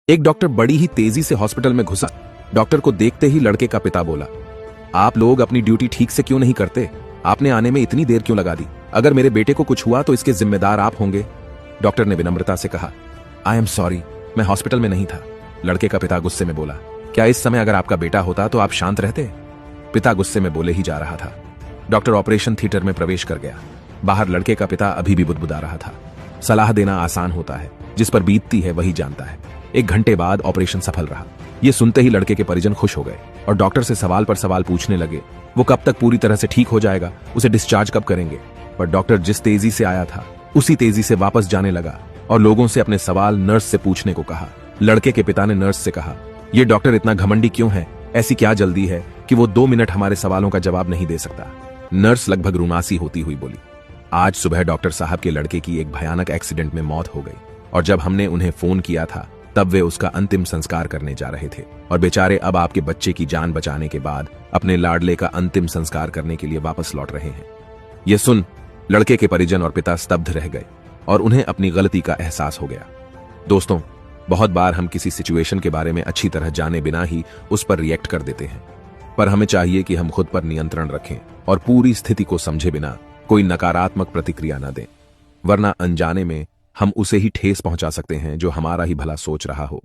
एक डॉक्टर बड़ी ही तेजी से हॉस्पिटल में घुसा। डॉक्टर को देखते ही लड़के का पिता बोला, आप लोग अपनी ड्यूटी ठीक से क्यों नहीं करते? आपने आने में इतनी देर क्यों लगा दी? अगर मेरे बेटे को कुछ हुआ तो इसके जिम्मेदार आप होंगे। डॉक्टर ने विनम्रता से कहा, आई एम सॉरी, मैं हॉस्पिटल में नहीं था। लड़के का पिता गुस्से में बोला, क्या इस समय अगर आपका बेटा होता तो आप शांत रहते? पिता गुस्से में बोले ही जा रहा था। डॉक्टर ऑपरेशन थिएटर में प्रवेश कर गया। बाहर लड़के का पिता अभी भी बुदबुदा रहा था। सलाह देना आसान होता है, जिस पर बीतती है वही जानता है। 1 घंटे बाद ऑपरेशन सफल रहा। यह सुनते ही लड़के के परिजन खुश हो गए और डॉक्टर से सवाल पर सवाल पूछने लगे। वो कब तक पूरी तरह से ठीक हो जाएगा, उसे डिस्चार्ज कब करेंगे? पर डॉक्टर जिस तेजी से आया था उसी तेजी से वापस जाने लगा और लोगों से अपने सवाल नर्स से पूछने को कहा। लड़के के पिता ने नर्स से कहा, यह डॉक्टर इतना घमंडी क्यों है? ऐसी क्या जल्दी है कि वो 2 मिनट हमारे सवालों का जवाब नहीं दे सकता? नर्स लगभग रुमासी होती हुई बोली, आज सुबह डॉक्टर साहब के लड़के की एक भयानक एक्सीडेंट में मौत हो गई और जब हमने उन्हें फोन किया था तब वे उसका अंतिम संस्कार करने जा रहे थे और बेचारे अब आपके बच्चे की जान बचाने के बाद अपने लाडले का अंतिम संस्कार करने के लिए वापस लौट रहे हैं। यह सुन लड़के के परिजन और पिता स्तब्ध रह गए और उन्हें अपनी गलती का एहसास हो गया। दोस्तों, बहुत बार हम किसी सिचुएशन के बारे में अच्छी तरह जाने बिना ही उस पर रिएक्ट कर देते हैं, पर हमें चाहिए कि हम खुद पर नियंत्रण रखें और पूरी स्थिति को समझे बिना कोई नकारात्मक प्रतिक्रिया न दें, वरना अनजाने में हम उसे ही ठेस पहुंचा सकते हैं जो हमारा ही भला सोच रहा हो।